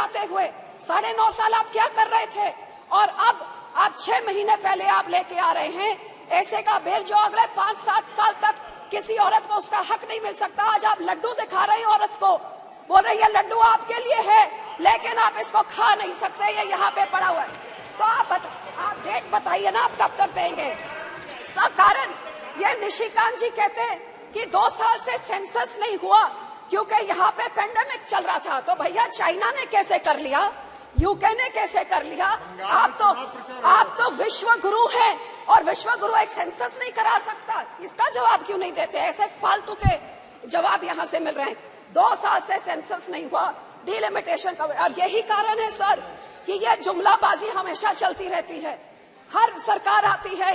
लाते हुए 9.5 साल आप क्या कर रहे थे? और अब आप 6 महीने पहले आप लेके आ रहे हैं ऐसे का बिल जो अगले 5-7 साल तक किसी औरत को उसका हक नहीं मिल सकता। आज आप लड्डू दिखा रहे हैं औरत को, बोल रही है लड्डू आपके लिए है, लेकिन आप इसको खा नहीं सकते, ये यहाँ पे पड़ा हुआ है। तो आप डेट बताइए ना, आप कब तक देंगे? सब कारण ये निशिकांत जी कहते हैं कि 2 साल से सेंसस नहीं हुआ क्योंकि यहाँ पे पेंडेमिक चल रहा था। तो भैया चाइना ने कैसे कर लिया, यूके ने कैसे कर लिया? आप तो विश्व गुरु हैं और विश्व गुरु एक सेंसस नहीं करा सकता। इसका जवाब क्यों नहीं देते? ऐसे फालतू के जवाब यहाँ से मिल रहे हैं। 2 साल से सेंसस नहीं हुआ, डिलिमिटेशन का, और यही कारण है सर कि ये जुमलाबाजी हमेशा चलती रहती है। हर सरकार आती है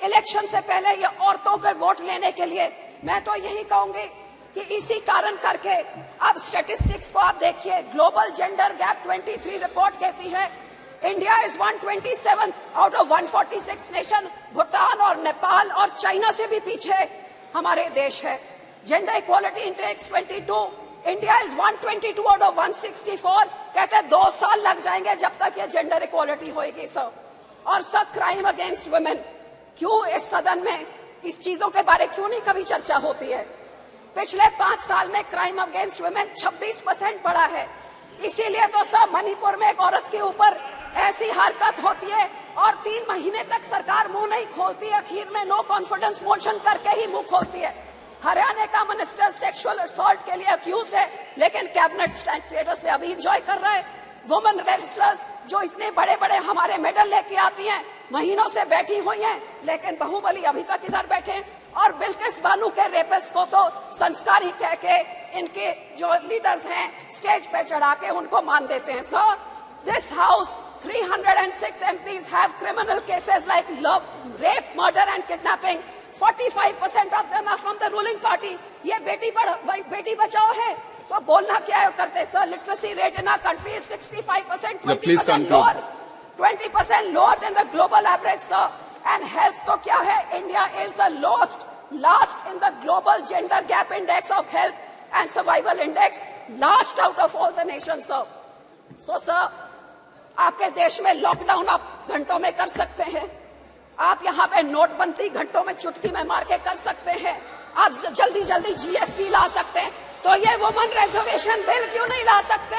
इलेक्शन से पहले ये औरतों के वोट लेने के लिए। मैं तो यही कहूंगी कि इसी कारण करके अब स्टैटिस्टिक्स को आप देखिए, ग्लोबल जेंडर गैप 23 रिपोर्ट कहती है India is 127 out of 146 nation. Bhutan और नेपाल और चाइना से भी पीछे हमारे देश है। Gender equality index 22, India is 122 out of 164। कहते हैं 2 साल लग जाएंगे जब तक ये जेंडर इक्वालिटी होगी सर। और सर क्राइम अगेंस्ट वुमेन, क्यों इस सदन में इस चीजों के बारे क्यों नहीं कभी चर्चा होती है? पिछले 5 साल में क्राइम अगेंस्ट वुमेन 26% बढ़ा है। इसीलिए तो सब मणिपुर में एक औरत के ऊपर ऐसी हरकत होती है और 3 महीने तक सरकार मुंह नहीं खोलती है, आखिर में नो कॉन्फिडेंस मोशन करके ही मुंह खोलती है। हरियाणा का मिनिस्टर सेक्सुअल असॉल्ट के लिए अक्यूज है, लेकिन कैबिनेट स्टेटस में अभी एंजॉय कर रहा है। वुमेन रेसलर्स जो इतने बड़े बड़े हमारे मेडल लेके आती हैं, महीनों से बैठी हुई हैं, लेकिन बाहुबली अभी तक इधर बैठे हैं। और बिल्किस बानो के रेपिस्ट को तो संस्कारी कह के इनके जो लीडर्स हैं स्टेज पे चढ़ा के उनको मान देते हैं। Sir, this house 306 MPs have criminal cases like love, rape, murder and kidnapping. 45% of them are from the ruling party. ये बेटी बचाओ है, तो बोलना क्या है करते? Sir, literacy rate in our country is 65%, 20% lower than the global average, sir. And health तो क्या है? India is the last in the global gender gap index of health and survival index, last out of all the nations, sir. So, sir, आपके देश में lockdown आप घंटों में कर सकते हैं, आप यहाँ पे नोटबंदी घंटों में चुटकी में मार के कर सकते हैं, आप जल्दी जल्दी GST ला सकते हैं, तो ये वुमेन रिजर्वेशन बिल क्यों नहीं ला सकते?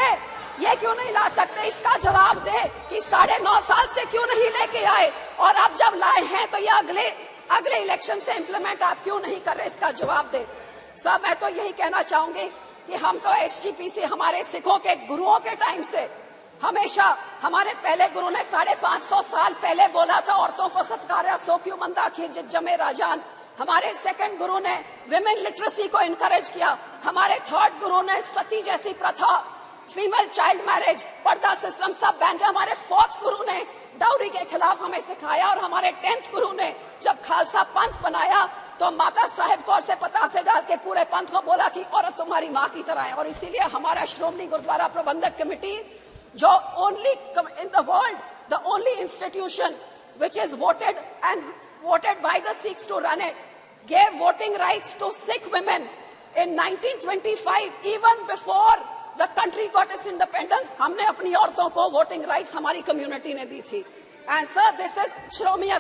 ये क्यों नहीं ला सकते? इसका जवाब दे कि 9.5 साल से क्यों नहीं लेके आए, और अब जब लाए हैं तो ये अगले इलेक्शन से इम्प्लीमेंट आप क्यों नहीं कर रहे? इसका जवाब दे। सब मैं तो यही कहना चाहूंगी कि हम तो SGPC हमारे सिखों के गुरुओं के टाइम से हमेशा, हमारे पहले गुरु ने 550 साल पहले बोला था औरतों को सत्कार्य सो क्यों मंदा खिंच जमे राजान। हमारे सेकंड गुरु ने विमेन लिटरेसी को इनकरेज किया। हमारे थर्ड गुरु ने सती जैसी प्रथा, फीमेल चाइल्ड मैरिज, पर्दा सिस्टम सब बैन किया। हमारे फोर्थ गुरु ने डाउरी के खिलाफ हमें सिखाया, और हमारे 10th गुरु ने जब खालसा पंथ बनाया तो माता साहेब कौर से पतासे डाल के पूरे पंथ को बोला कि औरत तुम्हारी माँ की तरह है। और इसीलिए हमारा श्रोमणी गुरुद्वारा प्रबंधक कमेटी, जो only in the world, the only institution which is voted by the Sikhs to run it, gave voting rights to Sikh women in 1925, even before the country got its independence. हमने अपनी औरतों को voting rights हमारी community ने दी थी। And sir, this is Shromi